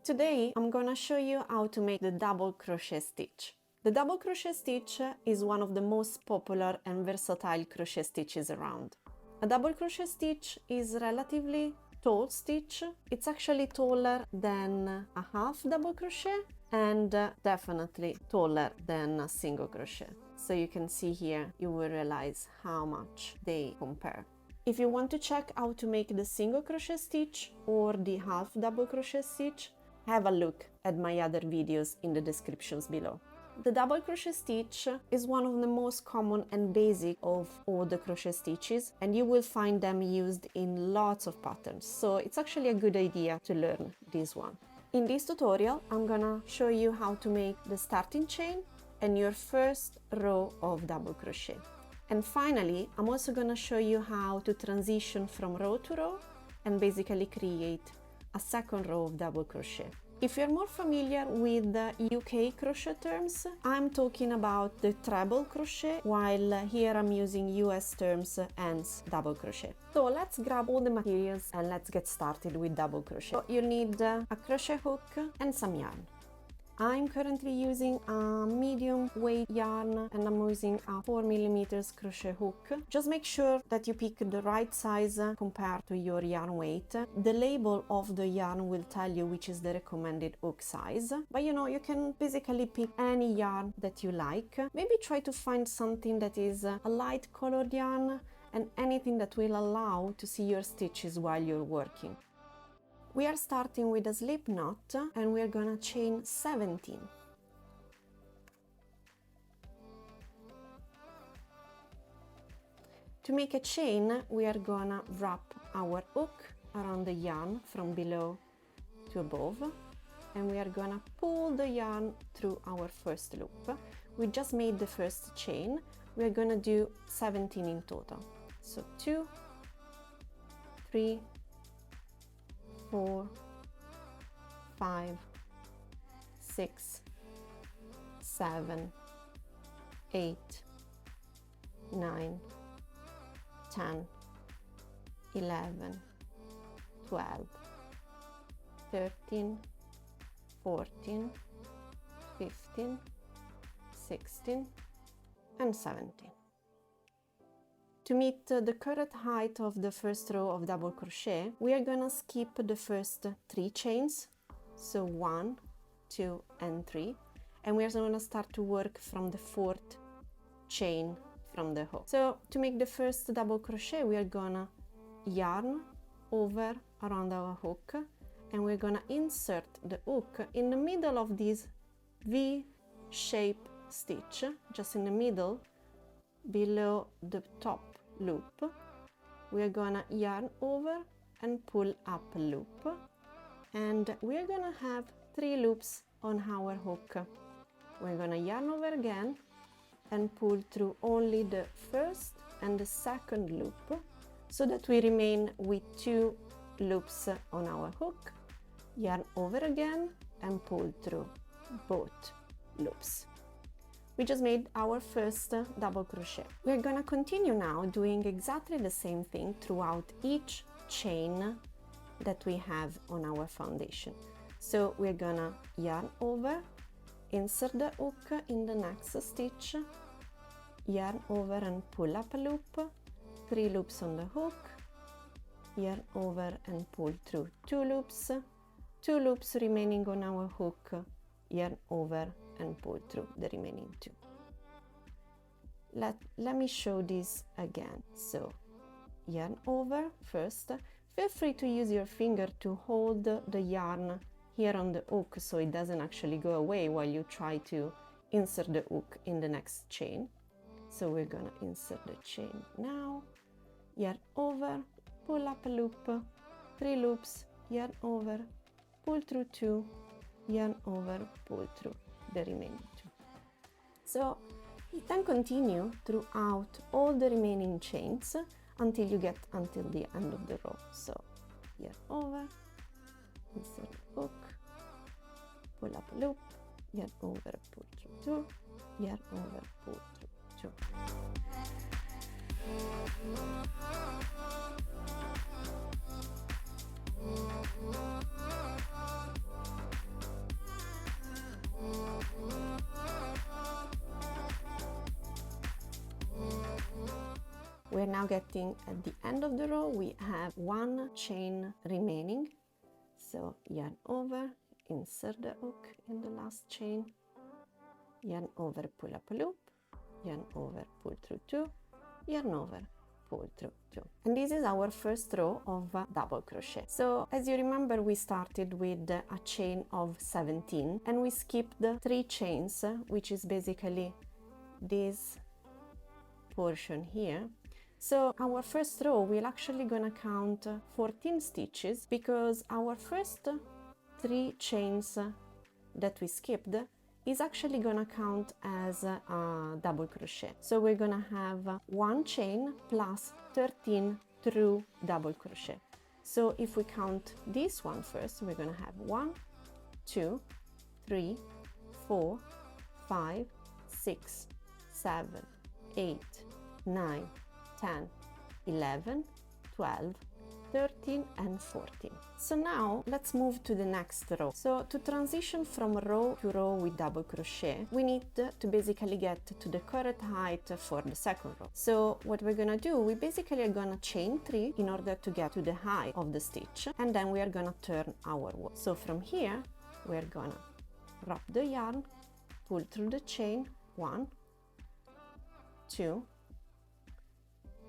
Today I'm gonna show you how to make the double crochet stitch. The double crochet stitch is one of the most popular and versatile crochet stitches around. A double crochet stitch is relatively tall stitch. It's actually taller than a half double crochet and definitely taller than a single crochet. So you can see here, you will realize how much they compare. If you want to check how to make the single crochet stitch or the half double crochet stitch, have a look at my other videos in the descriptions below. The double crochet stitch is one of the most common and basic of all the crochet stitches, and you will find them used in lots of patterns, so it's actually a good idea to learn this one. In this tutorial, I'm gonna show you how to make the starting chain and your first row of double crochet. And finally, I'm also gonna show you how to transition from row to row and basically create a second row of double crochet. If you're more familiar with the UK crochet terms, I'm talking about the treble crochet, while here I'm using US terms, hence double crochet. So let's grab all the materials and let's get started with double crochet. So you'll need a crochet hook and some yarn. I'm currently using a medium weight yarn and I'm using a 4mm crochet hook. Just make sure that you pick the right size compared to your yarn weight. The label of the yarn will tell you which is the recommended hook size, but you can basically pick any yarn that you like. Maybe try to find something that is a light colored yarn and anything that will allow to see your stitches while you're working. We are starting with a slip knot and we are gonna chain 17. To make a chain, we are gonna wrap our hook around the yarn from below to above, and we are gonna pull the yarn through our first loop. We just made the first chain. We are gonna do 17 in total. So 2, 3, 4, 5, 6, 7, 8, 9, 10, 11, 12, 13, 14, 15, 16, and 17. To meet the correct height of the first row of double crochet, we are gonna skip the first 3 chains, so 1, 2, and 3, and we are gonna start to work from the 4th chain from the hook. So to make the first double crochet, we are gonna yarn over around our hook, and we're gonna insert the hook in the middle of this V-shaped stitch, just in the middle, below the top loop. We are gonna yarn over and pull up a loop, and we are gonna have 3 loops on our hook. We're gonna yarn over again and pull through only the first and the second loop, so that we remain with 2 loops on our hook. Yarn over again and pull through both loops. We just made our first double crochet. We're gonna continue now doing exactly the same thing throughout each chain that we have on our foundation. So we're gonna yarn over, insert the hook in the next stitch, yarn over and pull up a loop, 3 loops on the hook, yarn over and pull through 2 loops, 2 loops remaining on our hook, yarn over and pull through the remaining 2. Let me show this again. So yarn over first. Feel free to use your finger to hold the yarn here on the hook so it doesn't actually go away while you try to insert the hook in the next chain. So we're gonna insert the chain now, yarn over, pull up a loop, 3 loops, yarn over, pull through 2, yarn over, pull through the remaining 2. So you can continue throughout all the remaining chains until you get until the end of the row. So yarn over, insert the hook, pull up a loop, yarn over, pull through 2, yarn over, pull through 2. We're now getting at the end of the row, we have 1 chain remaining. So yarn over, insert the hook in the last chain, yarn over, pull up a loop, yarn over, pull through 2, yarn over, pull through 2. And this is our first row of double crochet. So as you remember, we started with a chain of 17 and we skipped 3 chains, which is basically this portion here. So our first row, we're actually gonna count 14 stitches because our first 3 chains that we skipped is actually gonna count as a double crochet. So we're gonna have 1 chain plus 13 through double crochet. So if we count this one first, we're gonna have 1, 2, 3, 4, 5, 6, 7, 8, 9, 10, 11, 12, 13 and 14. So now let's move to the next row. So to transition from row to row with double crochet, we need to basically get to the correct height for the second row. So what we're gonna do, we basically are gonna chain 3 in order to get to the height of the stitch, and then we are gonna turn our work. So from here, we're gonna wrap the yarn, pull through the chain, 1, 2,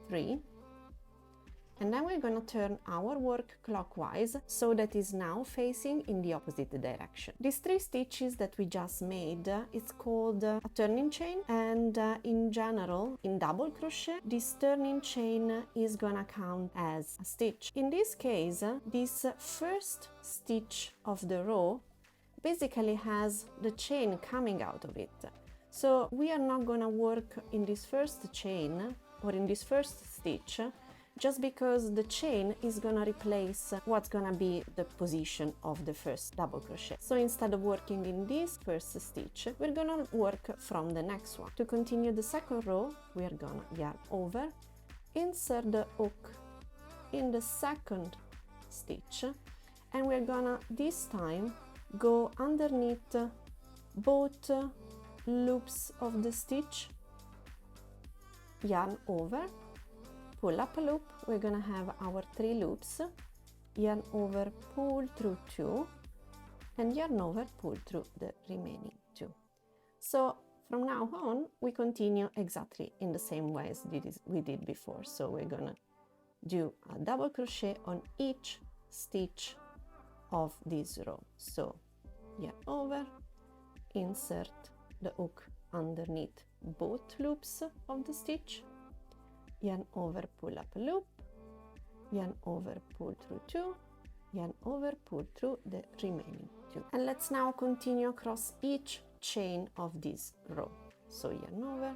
3, and then we're going to turn our work clockwise so that it's now facing in the opposite direction. These 3 stitches that we just made, it's called a turning chain, and in general, in double crochet, this turning chain is gonna count as a stitch. In this case, this first stitch of the row basically has the chain coming out of it. So we are not gonna work in this first chain or in this first stitch just because the chain is gonna replace what's gonna be the position of the first double crochet. So instead of working in this first stitch, we're gonna work from the next one. To continue the second row, we're gonna yarn over, insert the hook in the second stitch, and we're gonna this time go underneath both loops of the stitch, yarn over, pull up a loop, we're gonna have our 3 loops, yarn over, pull through 2, and yarn over, pull through the remaining 2. So from now on, we continue exactly in the same way as we did before. So we're gonna do a double crochet on each stitch of this row. So yarn over, insert the hook underneath both loops of the stitch, yarn over, pull up a loop, yarn over, pull through 2, yarn over, pull through the remaining 2. And let's now continue across each chain of this row. So yarn over,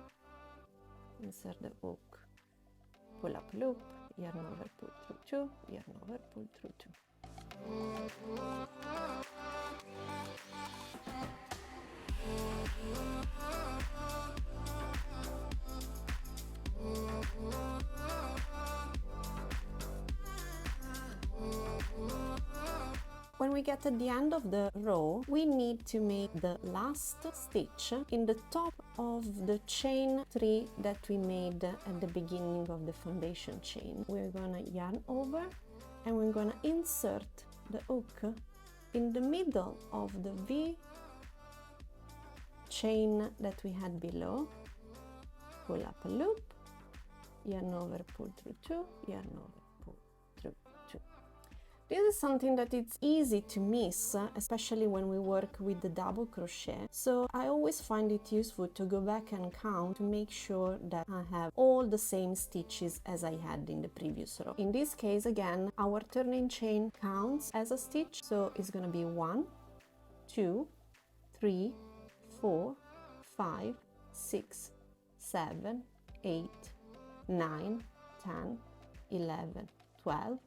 insert the hook, pull up a loop, yarn over, pull through 2, yarn over, pull through 2. When we get at the end of the row, we need to make the last stitch in the top of the chain 3 that we made at the beginning of the foundation chain. We're gonna yarn over and we're gonna insert the hook in the middle of the V chain that we had below, pull up a loop, yarn over, pull through 2, yarn over, pull through 2. This is something that it's easy to miss, especially when we work with the double crochet. So I always find it useful to go back and count to make sure that I have all the same stitches as I had in the previous row. In this case, again, our turning chain counts as a stitch. So it's gonna be 1, 2, 3, 4, 5, 6, 7, 8, 9, 10, 11, 12,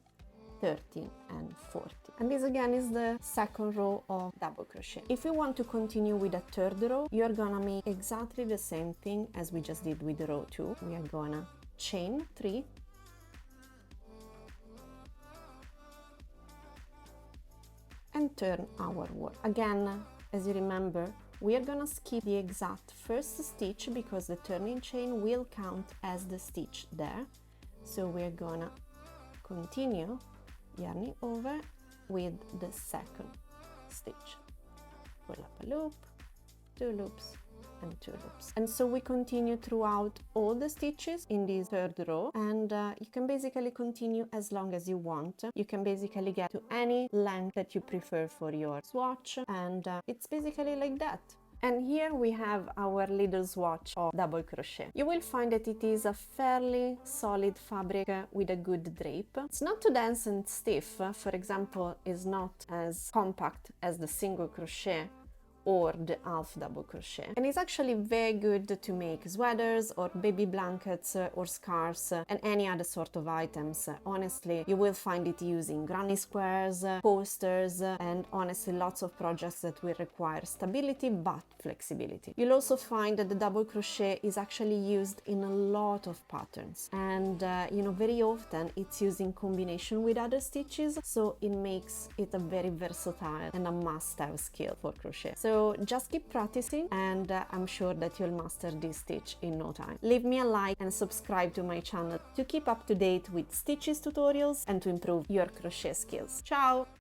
13 and 14. And this again is the second row of double crochet. If you want to continue with a third row, you're gonna make exactly the same thing as we just did with row 2. We are gonna chain 3, and turn our work. Again, as you remember, we are gonna skip the exact first stitch because the turning chain will count as the stitch there. So we're gonna continue yarning over with the second stitch. Pull up a loop, 2 loops, and 2 loops. And so we continue throughout all the stitches in this third row, and you can basically continue as long as you want. You can basically get to any length that you prefer for your swatch, and it's basically like that. And here we have our little swatch of double crochet. You will find that it is a fairly solid fabric with a good drape. It's not too dense and stiff. For example, it's not as compact as the single crochet or the half double crochet, and it's actually very good to make sweaters or baby blankets or scarves and any other sort of items. Honestly, you will find it using granny squares, posters, and honestly lots of projects that will require stability but flexibility. You'll also find that the double crochet is actually used in a lot of patterns, and very often it's used in combination with other stitches, so it makes it a very versatile and a must-have skill for crochet. So just keep practicing, and I'm sure that you'll master this stitch in no time. Leave me a like and subscribe to my channel to keep up to date with stitches tutorials and to improve your crochet skills. Ciao!